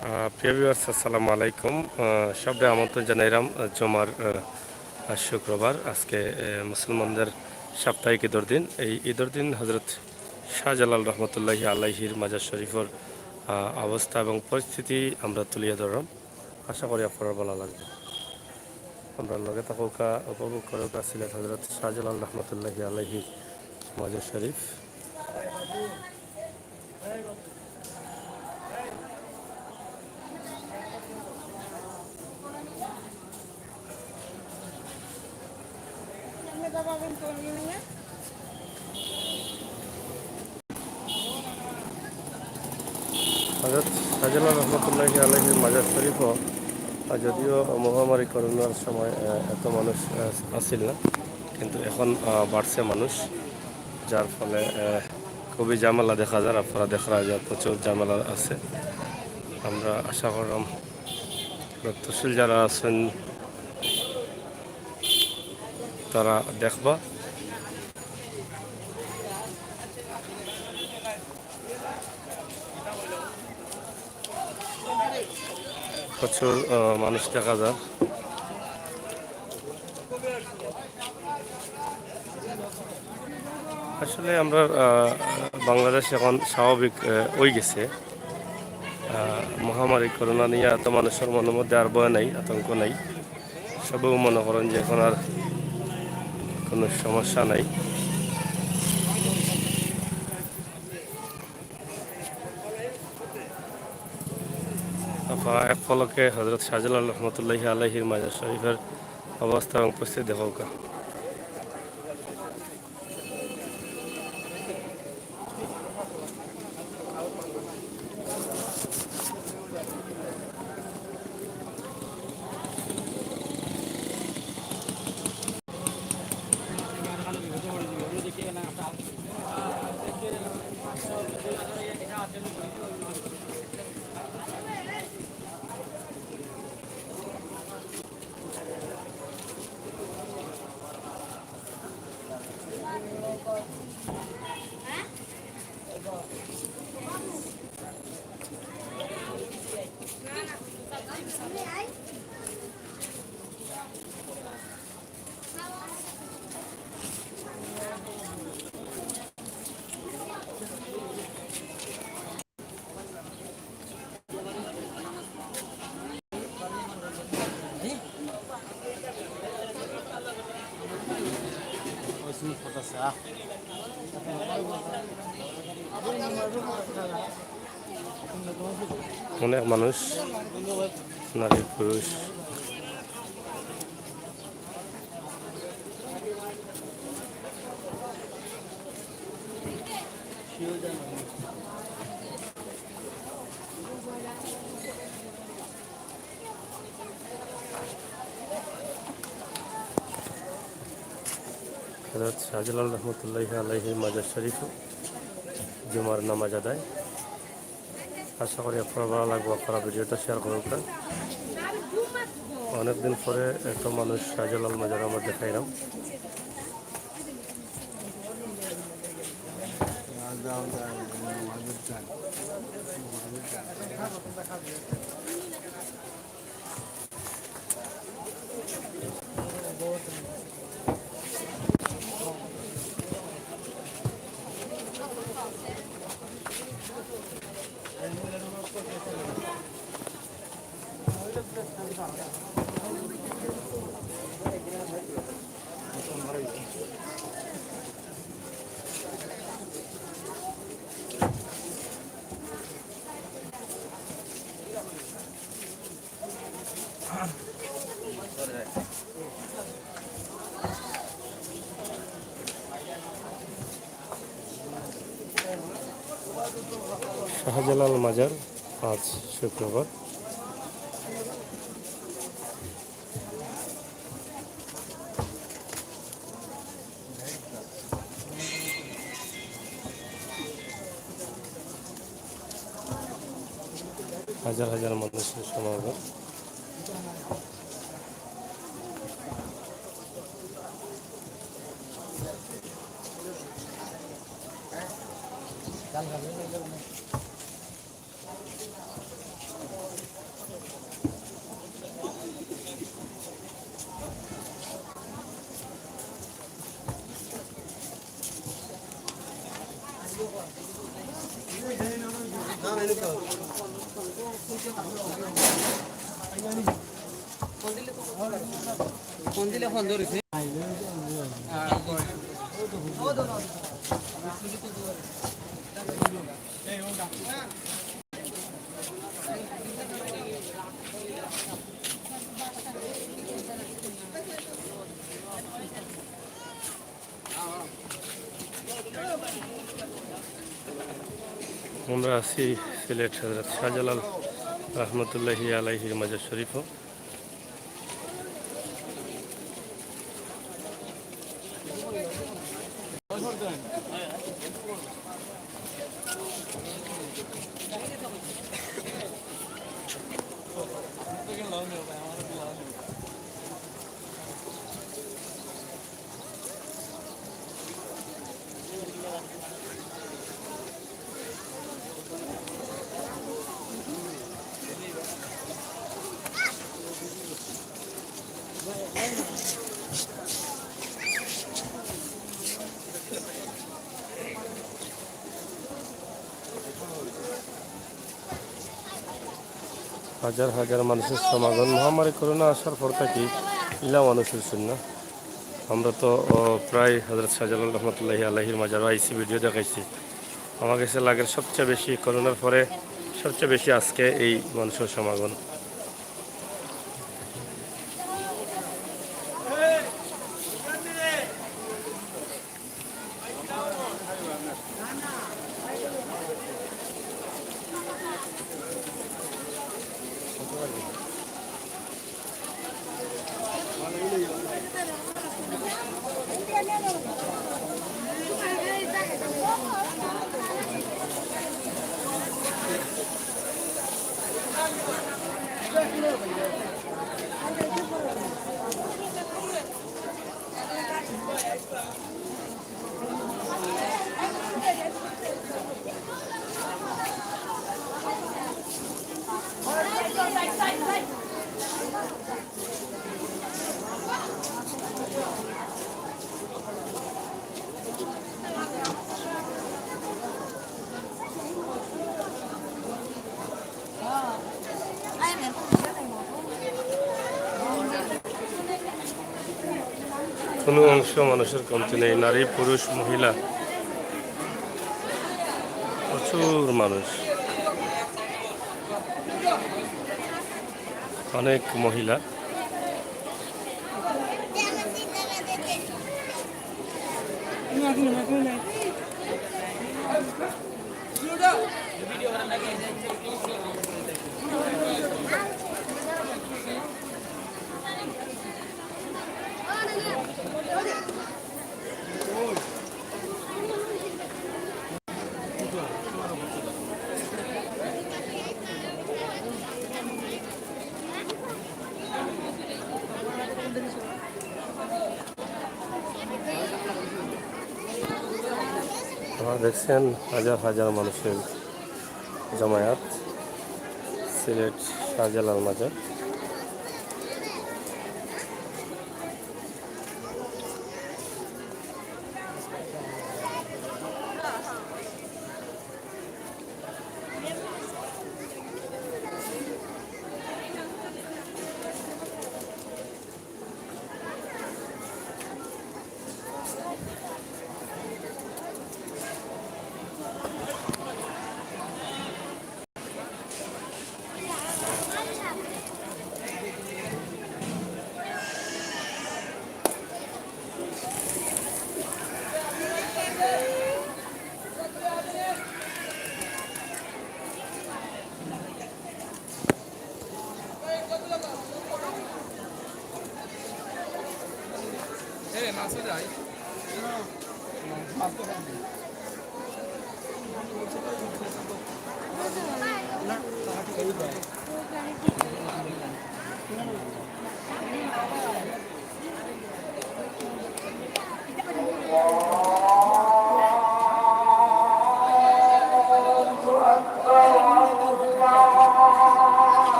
প্রিয় ভিউয়ার্স আসসালামু আলাইকুম। সবে আমন্ত্রণ জানাইলাম জুমার শুক্রবার। আজকে মুসলমানদের সাপ্তাহিক ঈদর দিন। এই ঈদর দিন হজরত শাহজালাল রহমতুল্লাহি আলাইহির মাজার শরীফের অবস্থা এবং পরিস্থিতি আমরা তুলিয়ে ধরলাম। আশা করি আপনার ভালো লাগবে। আমরা লগে থাকা উপভোগ করা ছিলেন হজরত শাহজালাল রহমতুল্লাহি আলাইহির মাজার শরীফ। হজরত শাহজালাল রহমতুল্লাহি আলাইহির মাজার শরীফও যদিও মহামারী করোনার সময় এত মানুষ আসছিল না, কিন্তু এখন বাড়ছে মানুষ, যার ফলে খুবই ঝামেলা দেখা যায়। আপনারা দেখা যায় প্রচুর ঝামেলা আছে। আমরা আশা করলাম তহসিল যারা আছেন তারা দেখবা। প্রচুর মানুষ দেখা যায়। আসলে আমরা বাংলাদেশ এখন স্বাভাবিক হয়ে গেছে। মহামারী করোনা নিয়ে এত মানুষের মনের মধ্যে আর ভয় নাই, আতঙ্ক নাই। সবেও মনে করেন যে এখন আর কোনো সমস্যা নাই। এক ফলকে হজরত শাহজালাল রহমতুল্লাহি আলাইহির মাজার শরীফের অবস্থা এবং পরিস্থিতি দেখা। অনেক মানুষ, নারী পুরুষ, হযরত শাহজালাল রহমতুল্লাহি আলাইহির মাজার শরীফ জুমার নামাজ আদায়। আশা করি আপনার ভালো লাগবে। আপনারা ভিডিওটা শেয়ার করবেন। অনেকদিন পরে একটা মানুষ শাহজালাল মাজার আমরা দেখাইলাম। শাহজালাল মাজার আজ শুক্রবার। হাজার হাজার মানুষের সমাগম। ফোন দিলে ফোন ধরেছে আমরা আছি সিলেট হযরত শাহজালাল রহমতুল্লাহি আলাইহির মাজার শরীফও। হাজার হাজার মানুষের সমাগম। মহামারী করোনা আসার পর থেকে ইলা মানুষের জন্য আমরা তো প্রায় হযরত শাহজালাল রহমতুল্লাহি আলাইহির মাজার আইসি, ভিডিও দেখাইছি। আমার কাছে লাগে সবচেয়ে বেশি করোনার পরে সবচেয়ে বেশি আজকে এই মানুষের সমাগম। কোনো অংশ মানুষের কমতি নেই, নারী পুরুষ মহিলা প্রচুর মানুষ, অনেক মহিলা। আপনারা দেখছেন হাজার হাজার মানুষের জমায়েত সিলেট শাহজালাল মাজার।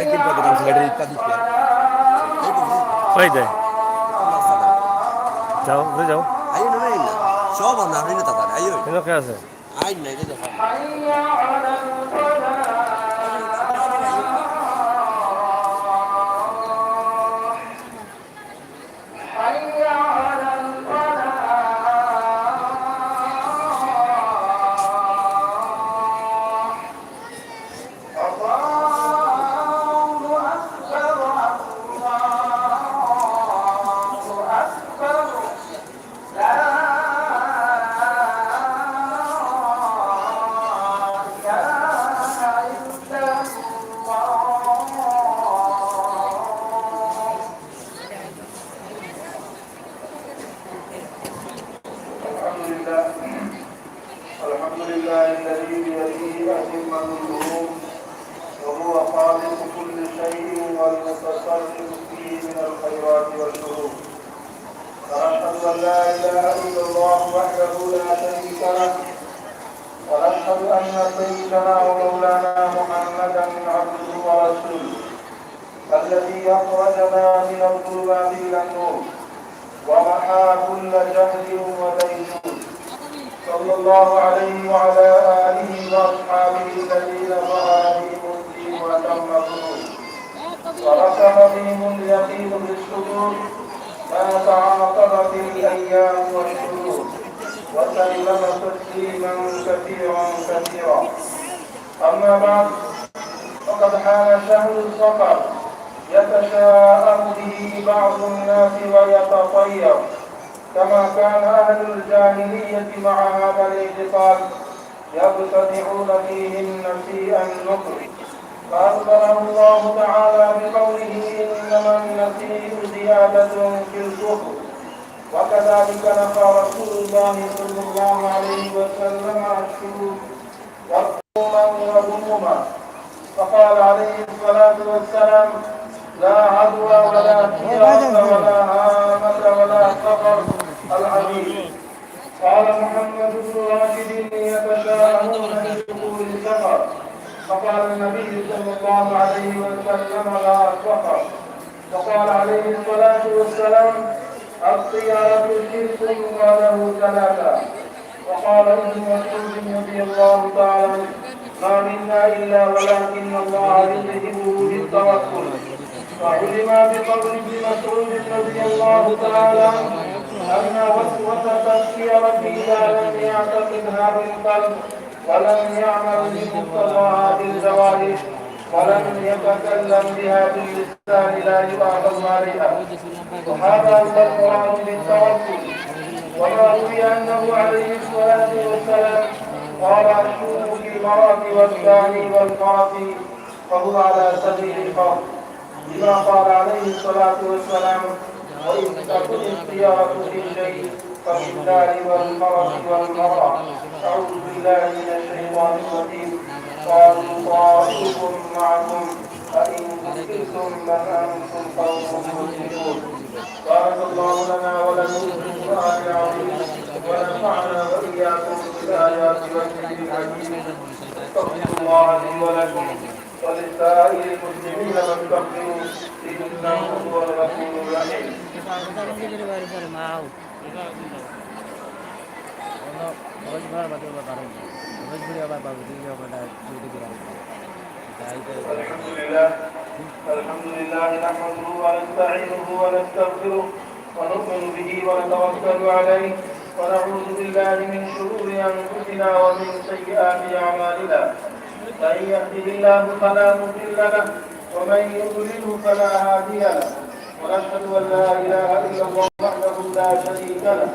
একদিন পর দেখলাম সিলেটের ইটটা দিচ্ছে কই দেয় রাস্তা নাই যাও ঘুরে যাও আইও না না সব আমরা আপনি না তাতার আইও কেন কে আছে আইন নাই রে দেখো الحمد لله الذي بيده أتم النور وهو خالق كل شيء والمتصرف فيه من الخيرات والشرور ونشهد أن لا إله إلا الله وحده لا شريك له ونشهد أن سيدنا ومولانا محمدا عبده ورسوله الذي أخرجنا من الظلمات إلى النور ومحى كل جهل وديجور صلى الله عليه وعلى آله وأصحابه الذين ظهر بهم الدين وتم النور ورسم بهم اليقين بالصدور ما تعاقبت الأيام والشهور وسلم تسليما كثيرا كثيرا أما بعد فقد حان شهر الصفر يتشاءم به بعض الناس ويتطير كما كان أهل الجاهلية مع هذا الاعتقاد يبتدعون فيه النسيء النكر فأخبره الله تعالى بقوله إنما النسيء زيادة في الكفر وكذلك نفى رسول الله صلى الله عليه وسلم الشرور وقوما وهموما فقال عليه الصلاة والسلام لا عدوى ولا كيرة ولا هامة ولا سفر الحديث قال محمد بن راشد يتشاءمون بدخول السفر فقال النبي صلى الله عليه وسلم لا سفر وقال عليه الصلاة والسلام الطيرة شرك وله ثلاثة وقال ابن مسعود رضي الله تعالى عنه ما منا إلا ولكن الله يذهبه بالتوكل وعلم بقول ابن مسعود رضي الله تعالى عنه أن وسوسة الطيرة إذا لم يعتقدها بالقلب ولم يعمل بمقتضاها بالجوارح ولم يتكلم بها باللسان لا يؤاخذ عليها وهذا هو المراد بالتوكل وما روي أنه عليه الصلاة والسلام قال الشوك في المرأة والثاني والمرأة فهو على سبيل الخوف لما قال عليه الصلاة والسلام وإن تكن الخيارة في شيء ففي الدار والفرس والمرأة أعوذ بالله من الشيطان الرجيم قالوا طائركم معكم فإن كنتم من أنتم قوم مسلمون بارك الله لنا ولكم في القرآن العظيم ونفعنا وإياكم بالآيات والذكر الحكيم استغفر الله لي ولكم ولسائر المسلمين فاستغفروه إنه هو الغفور الرحيم الحمد لله نحمده ونستعينه ونستغفره ونؤمن به ونتوكل عليه ونعوذ بالله من شرور أنفسنا ومن سيئات أعمالنا من يهده الله فلا مضل له ومن يضلله فلا هادي له ونشهد أن لا إله إلا الله وحده لا شريك له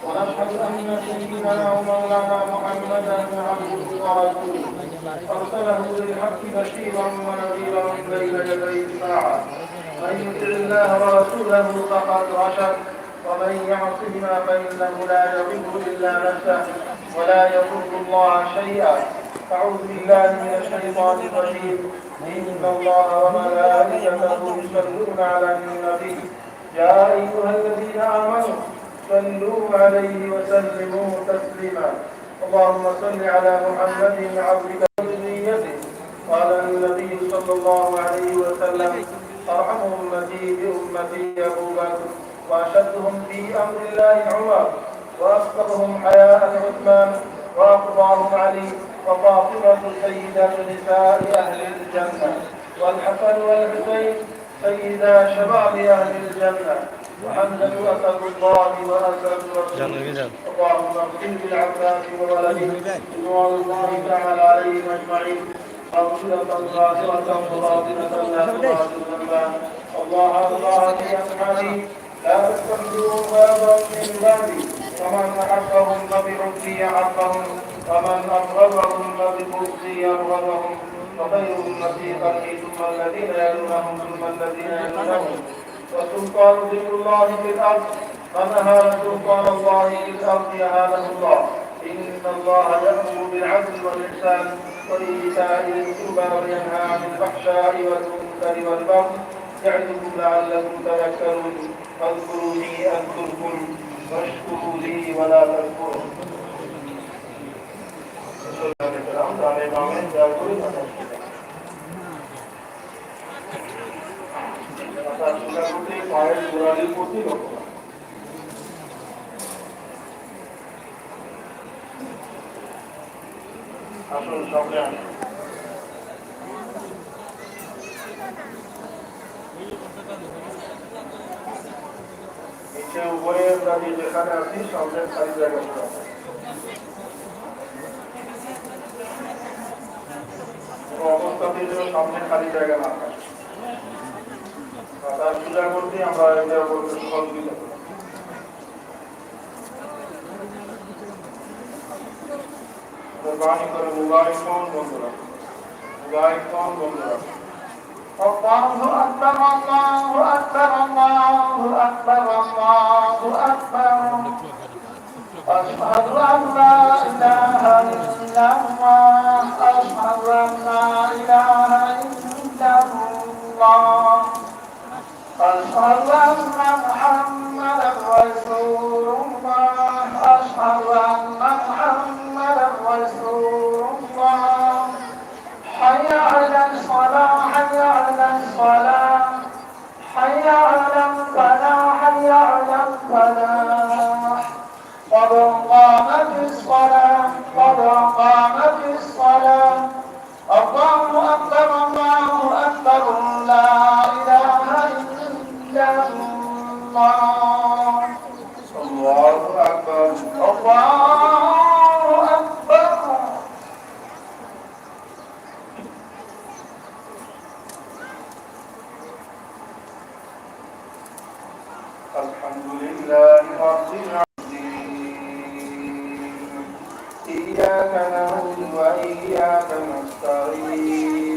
ونشهد أن سيدنا ومولانا محمدا عبده ورسوله أرسله بالحق بشيرا ونذيرا بين يدي الساعة من يطع الله ورسوله فقد رشد ومن يعصهما فإنه لا يضر إلا نفسه ولا يضر الله شيئا أعوذ بالله من الشيطان الرجيم إن الله وملائكته يصلون على النبي يا أيها الذين آمنوا صلوا عليه وسلموا تسليما اللهم صل على محمد عبدك وذريته قال النبي صلى الله عليه وسلم أرحم أمتي بأمتي أبو بكر وأشدهم في أمر الله عمر وأصدقهم حياء عثمان وأقضاهم علي وفاطمة سيدة نساء أهل الجنة والحسن والحسين سيدا شباب أهل الجنة وحمزة أسد الله وأسد رسوله اللهم اغفر بالعباس وولده رضوان الله تعالى عليهم أجمعين مغفرة ظاهرة وباطنة لا تغادر ذنبا الله في أصحابي لا تستحيوا بابا من بابي ومن أحبهم فبحبي أحبهم ومن أبغضهم فببغضي أبغضهم وخير أمتي قرني ثم الذين يلونهم ثم الذين يلونهم وسلطان ذكر الله في الأرض من أهان سلطان الله في الأرض أهانه الله إن الله يأمر بالعدل والإحسان وإيتاء ذي القربى وينهى عن الفحشاء والمنكر والبغي يعظكم لعلكم تذكرون فاذكروني أذكركم واشكروا لي ولا تكفرون. আসুন সামনে আসুন। নিচে উপরে দাবি যেখানে আছি সামনে খালি জায়গা অবস্থাতে যেন সামনে খালি জায়গা না থাকে তার পূজা করতে আমরা এটার উপর সহযোগিতা করি। বাণী করে মোবাইল ফোন বন্ধ রাখো, মোবাইল ফোন বন্ধ রাখো। الله أكبر الله أكبر الله أكبر الله أكبر أشهد أن لا إله إلا الله أشهد أن لا إله إلا الله أشهد أن محمدا رسول الله أشهد أن محمدا رسول الله حي على الصلاة حي على الصلاة حي على الفلاح حي على الفلاح قد قامت الصلاة قد قامت الصلاة الله أكبر الله أكبر لا إله إلا الله الله أكبر الله أكبر. الحمد لله رب العالمين إياك نعبد وإياك نستعين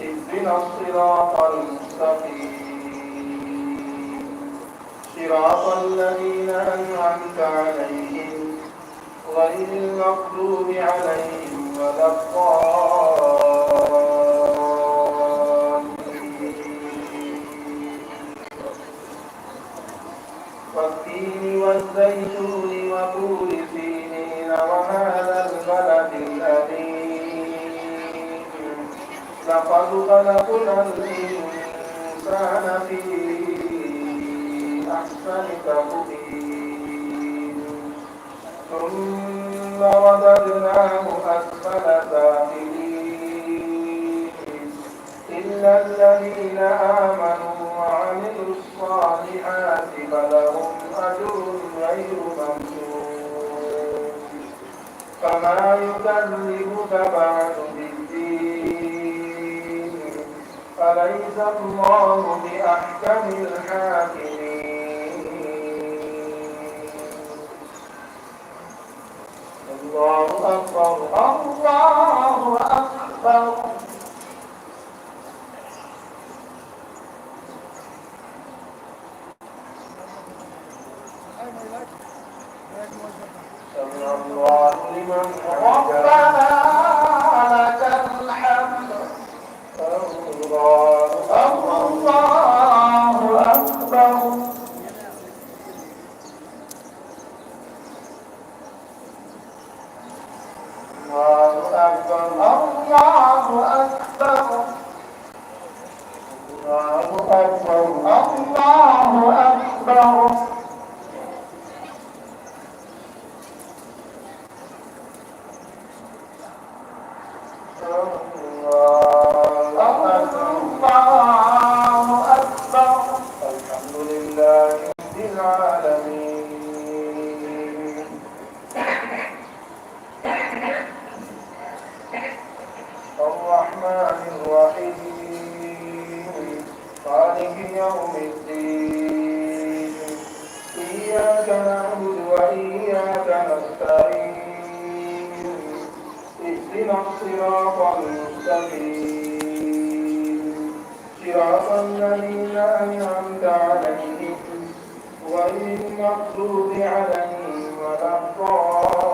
اهدنا الصراط المستقيم صراط الذين أنعمت عليهم غير المغضوب عليهم ولا والتين والزيتون وطور سينين وهذا البلد الأمين لقد خلقنا الإنسان في أحسن تقويم ثم رددناه أسفل سافلين إلا الذين آمنوا وعملوا الصالحات فلهم أجر غير ممنون فما يكذبك بعد بالدين أليس الله بأحكم الحاكمين. الله أكبر الله أكبر. سمع الله لمن ربنا لك الحمد. الله أكبر. الله أكبر. الله الحمد لله رب العالمين الرحمن الرحيم مالك يوم الدين إياك نعبد وإياك نستعين اهدنا الصراط المستقيم صراط الذين أنعمت عليهم غير المغضوب عليهم ولا الضالين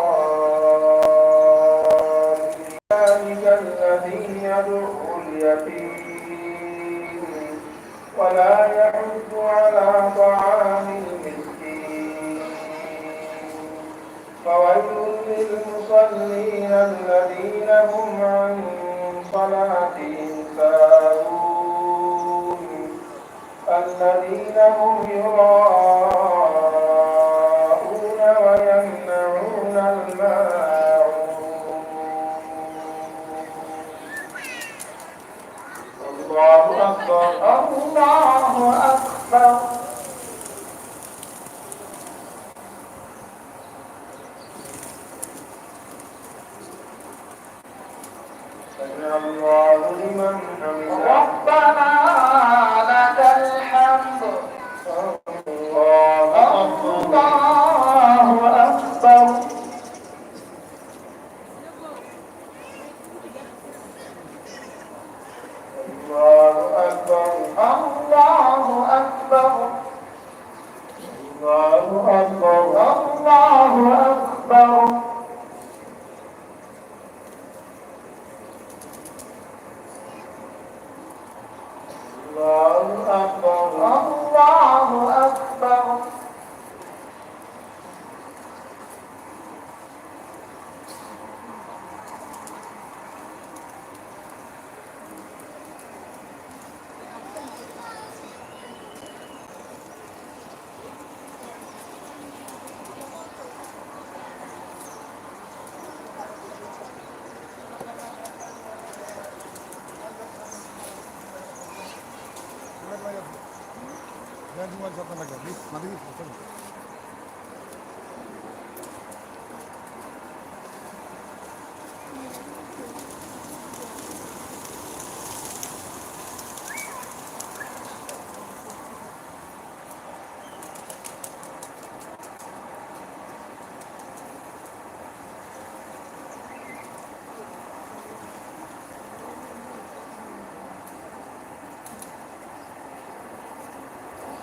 ذلك الذي يدعو اليتيم ولا يحض على طعام المسكين فويل للمصلين الذين هم عن صلاتهم ساهون الذين هم يراءون ويمنعون الماعون الله أكبر الله أكبر سمع الله لمن حمده ربنا لك الحمد الله أكبر الله أكبر الله أكبر الله أكبر الله أكبر الله أكبر الله أكبر الله أكبر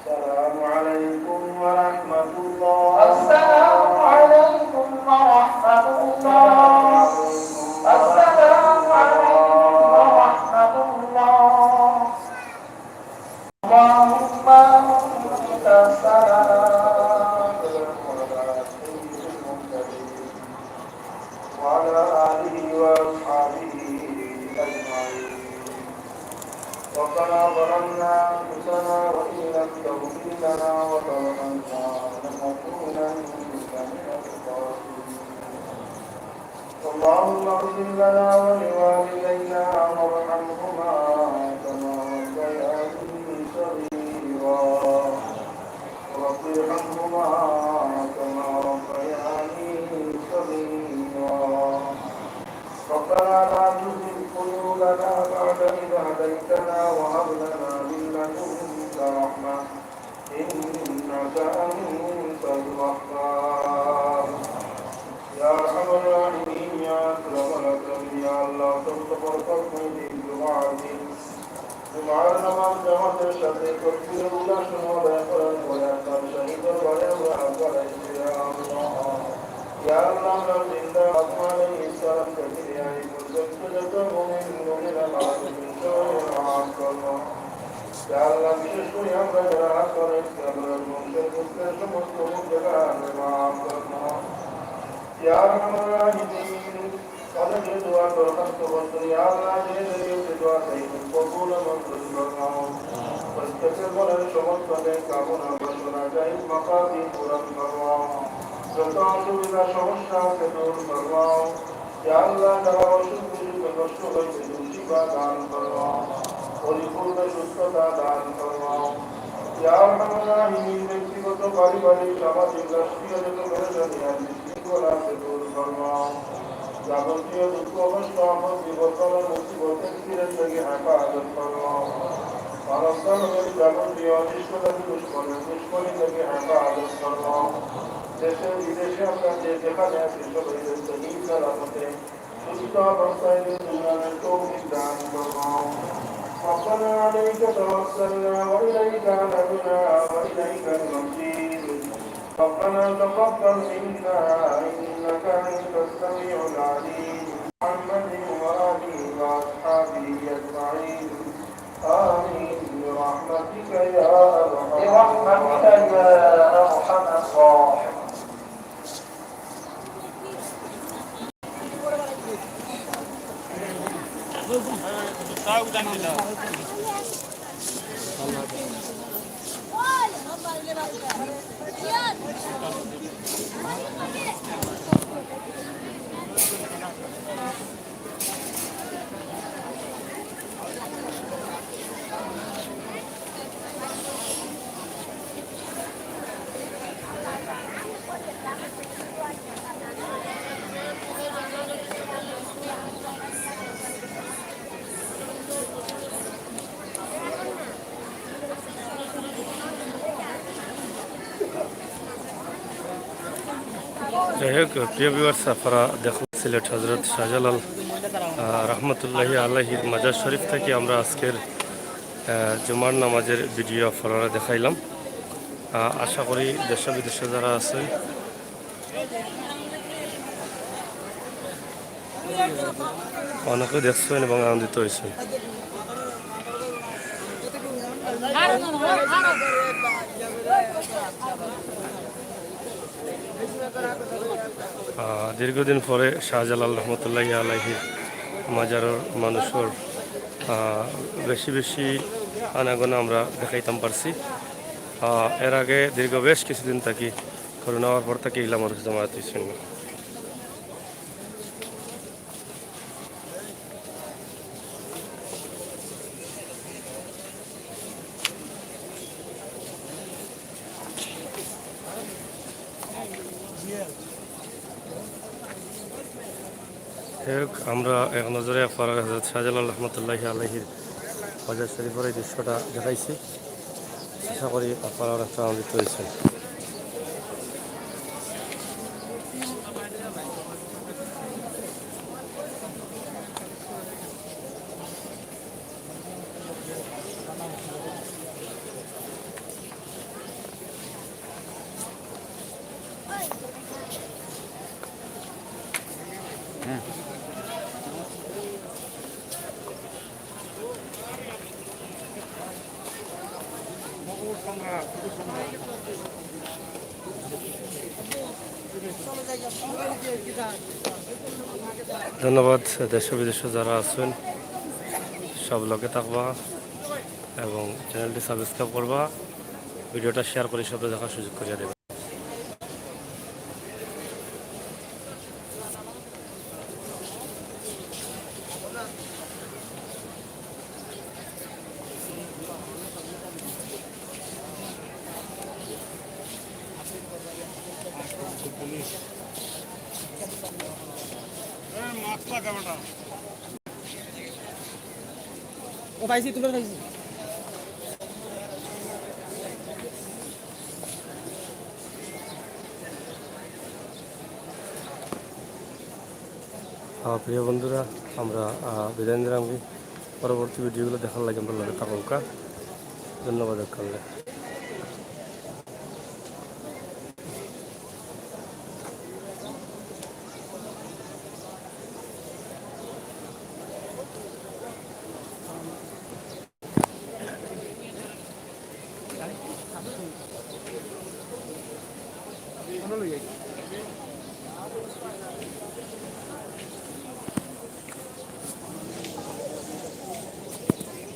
السلام عليكم ورحمة الله السلام عليكم ورحمة الله السلام عليكم ورحمة الله اللهم أنت السلام وعلى آله وأصحابه أجمعين ربنا ظلمنا أنفسنا وإن لم تغفر لنا وترحمنا لنكونن من الخاسرين اللهم اغفر لنا ولوالدينا وارحمهما كما ربياني صغيرا رب ارحمهما كما ربياني صغيرا ربنا لا تزغ قلوبنا بعد إذ هديتنا وهب لنا من لدنك رحمة إنك أنت الوهاب يا أرحم الراحمين يا أكرم الأكرمين يا الله تغفر لي بدعائي তোমার নাম জামাতের সাথে কর্তৃ উল্লাস মহোদয় করেন বলে আপনার শহীদ বলে يا الله لو زنده أطمال إنسان كثير يقول جد مؤمن مؤمن العالمين شوي معاكم يا الله বিশেষ করে আমরা যারা আসলে কেবল মুখের মুখের সমস্ত মুখেরা معاكم يا أرحم الراحمين অনেকে দোয়া দরখাস্ত করছেন আল্লাহ ধীরে ধীরে উঠে দোয়া চাইবেন কবুল মঞ্জুর ফরমাও প্রত্যেকের মনের সমস্ত কামনা বাসনা চাই মাকামি পূরণ ফরমাও যত অসুবিধা সমস্যা আছে দূর ফরমাও আল্লাহ যারা অসুখ বিসুখে কষ্ট হয়েছে শিফা দান ফরমাও পরিপূর্ণ সুস্থতা দান ফরমাও ব্যক্তিগত পারিবারিক সামাজিক রাষ্ট্রীয় যত পেরেশানি আছে শৃঙ্খলা আছে দূর ফরমাও যাবতীয় দুঃখ কষ্ট আপদ বিপর্যয় মুসিবতের তীরের থেকে হেফাজত ফরমাও মানবতার যাবতীয় অনিষ্টতা দুশ্মনী থেকে হেফাজত ফরমাও দেশে বিদেশে আমরা যে যেখানে আছি সবাইদের সহিত রাখতে সুস্থ অবস্থায় দুনিয়ার তৌফিক দান ফরমাও ربنا عليك توكلنا وإليك أنبنا وإليك المصير ربنا تقبل منا إنك أنت السميع العليم محمد وآله وأصحابه أجمعين آمين برحمتك يا أرحم الراحمين যাই হোক প্রিয় ভিউয়ার্স, আপনারা দেখুন সিলেট হজরত শাহজালাল রহমতুল্লাহি আলাইহির মাজার শরীফ থেকে আমরা আজকের জুমার নামাজের ভিডিও আপনারা দেখাইলাম। আশা করি দেশ বিদেশে যারা আছেন অনেকে দেখছেন এবং আনন্দিত হয়েছেন। দীর্ঘদিন পরে শাহজালাল রহমতুল্লাহি আলাইহির মাজারের মানুষের বেশি বেশি আনাগোনা আমরা দেখাইতাম পারছি। এর আগে দীর্ঘ বেশ কিছুদিন থাকি করোনা হওয়ার পর থেকে ইলা মানুষ জমায়েত হয়েছেন। আমরা এক নজরে হযরত শাহজালাল রহমতুল্লাহি আলাইহির মাজার শরীফের এই দৃশ্যটা দেখাইছি। আশা করি আপনারা একটা আনন্দিত হয়েছেন। ধন্যবাদ। দেশ বিদেশে যারা আছেন সব লোকে থাকবা এবং চ্যানেলটি সাবস্ক্রাইব করবা, ভিডিওটা শেয়ার করে সব দেখার সুযোগ করিয়া দেবে। ও পাইছি তুলে পাইছি। প্রিয় বন্ধুরা, আমরা বিদায় নিলাম। পরবর্তী ভিডিওগুলো দেখার লাগে আমরা লগে থাকুকা। ধন্যবাদ। কালে